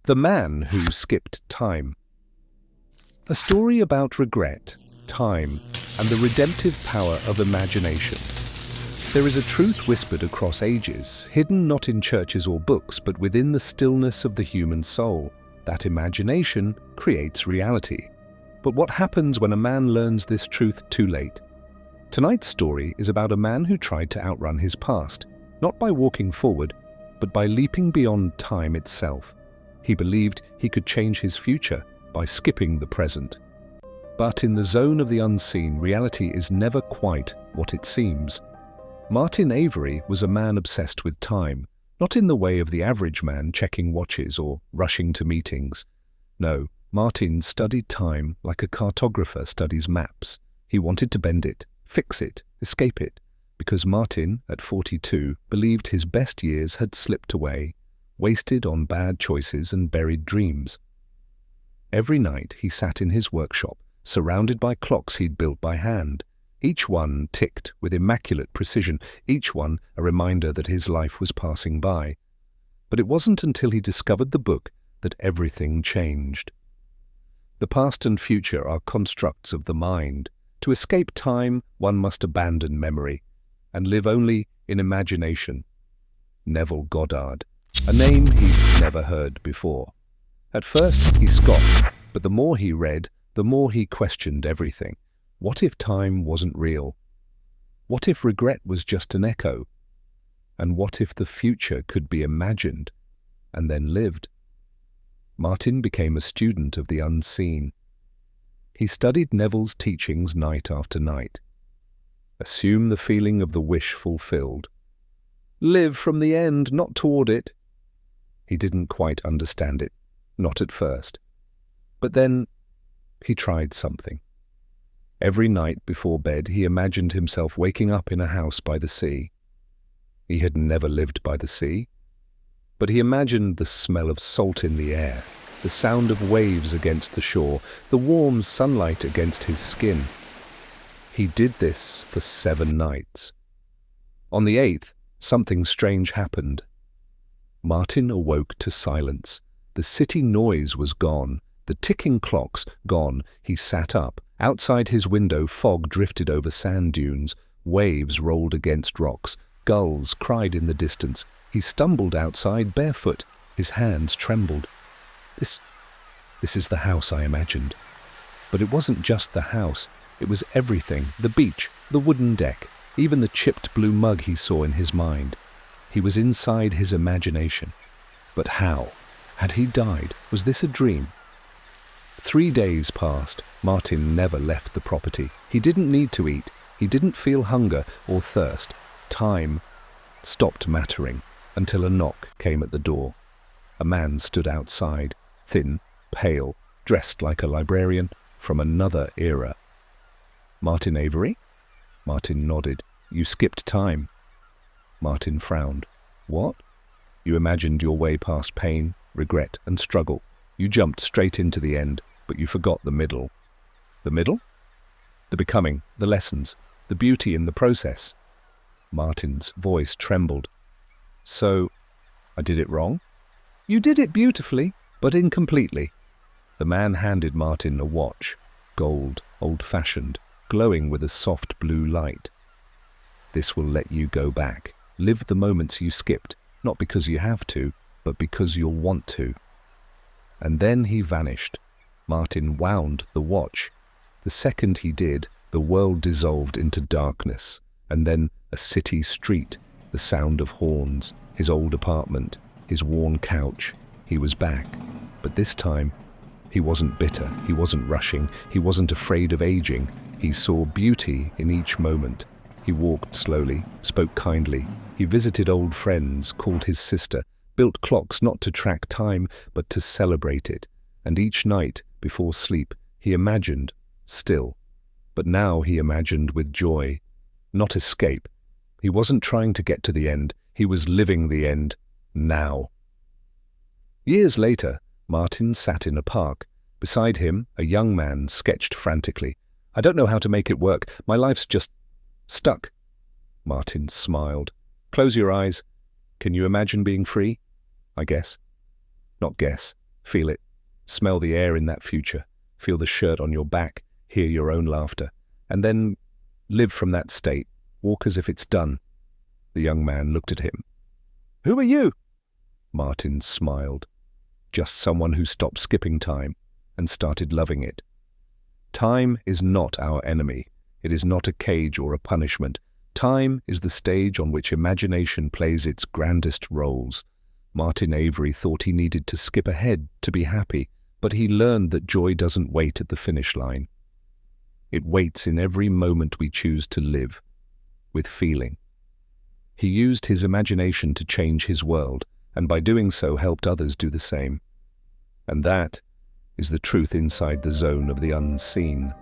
The Man Who Skipped Time. A story about regret, time, and the redemptive power of imagination. There is a truth whispered across ages, hidden not in churches or books, but within the stillness of the human soul, that imagination creates reality. But what happens when a man learns this truth too late? Tonight's story is about a man who tried to outrun his past, not by walking forward, but by leaping beyond time itself. He believed he could change his future by skipping the present. But in the zone of the unseen, reality is never quite what it seems. Martin Avery was a man obsessed with time, not in the way of the average man checking watches or rushing to meetings. No, Martin studied time like a cartographer studies maps. He wanted to bend it, fix it, escape it, because Martin, at 42, believed his best years had slipped away, wasted on bad choices and buried dreams. Every night he sat in his workshop, surrounded by clocks he'd built by hand. Each one ticked with immaculate precision, each one a reminder that his life was passing by. But it wasn't until he discovered the book that everything changed. The past and future are constructs of the mind. To escape time, one must abandon memory and live only in imagination. Neville Goddard, a name he'd never heard before. At first he scoffed, but the more he read, the more he questioned everything. What if time wasn't real? What if regret was just an echo? And what if the future could be imagined and then lived? Martin became a student of the unseen. He studied Neville's teachings night after night. Assume the feeling of the wish fulfilled. Live from the end, not toward it. He didn't quite understand it, not at first. But then he tried something. Every night before bed he imagined himself waking up in a house by the sea. He had never lived by the sea, but he imagined the smell of salt in the air, the sound of waves against the shore, the warm sunlight against his skin. He did this for 7 nights. On the 8th, something strange happened. Martin awoke to silence. The city noise was gone, the ticking clocks gone. He sat up. Outside his window, fog drifted over sand dunes, waves rolled against rocks, gulls cried in the distance. He stumbled outside barefoot. His hands trembled. This is the house I imagined. But it wasn't just the house. It was everything, the beach, the wooden deck, even the chipped blue mug he saw in his mind. He was inside his imagination. But how? Had he died? Was this a dream? 3 days passed. Martin never left the property. He didn't need to eat. He didn't feel hunger or thirst. Time stopped mattering until a knock came at the door. A man stood outside, thin, pale, dressed like a librarian from another era. Martin Avery? Martin nodded. You skipped time. Martin frowned. What? You imagined your way past pain, regret, and struggle. You jumped straight into the end, but you forgot the middle. The middle? The becoming, the lessons, the beauty in the process. Martin's voice trembled. So, I did it wrong? You did it beautifully, but incompletely. The man handed Martin a watch, gold, old-fashioned, glowing with a soft blue light. This will let you go back, live the moments you skipped, not because you have to, but because you'll want to. And then he vanished. Martin wound the watch. The second he did, the world dissolved into darkness, and then a city street, the sound of horns, his old apartment, his worn couch. He was back, but this time he wasn't bitter, he wasn't rushing, he wasn't afraid of aging. He saw beauty in each moment. He walked slowly, spoke kindly. He visited old friends, called his sister, built clocks not to track time, but to celebrate it. And each night, before sleep, he imagined, still. But now he imagined with joy, not escape. He wasn't trying to get to the end. He was living the end, now. Years later, Martin sat in a park. Beside him, a young man sketched frantically. I don't know how to make it work. My life's just stuck. Martin smiled. Close your eyes. Can you imagine being free? I guess. Not guess. Feel it. Smell the air in that future. Feel the shirt on your back. Hear your own laughter. And then live from that state. Walk as if it's done. The young man looked at him. "Who are you?" Martin smiled. "Just someone who stopped skipping time and started loving it." Time is not our enemy. It is not a cage or a punishment. Time is the stage on which imagination plays its grandest roles. Martin Avery thought he needed to skip ahead to be happy, but he learned that joy doesn't wait at the finish line. It waits in every moment we choose to live, with feeling. He used his imagination to change his world, and by doing so helped others do the same. And that is the truth inside the zone of the unseen.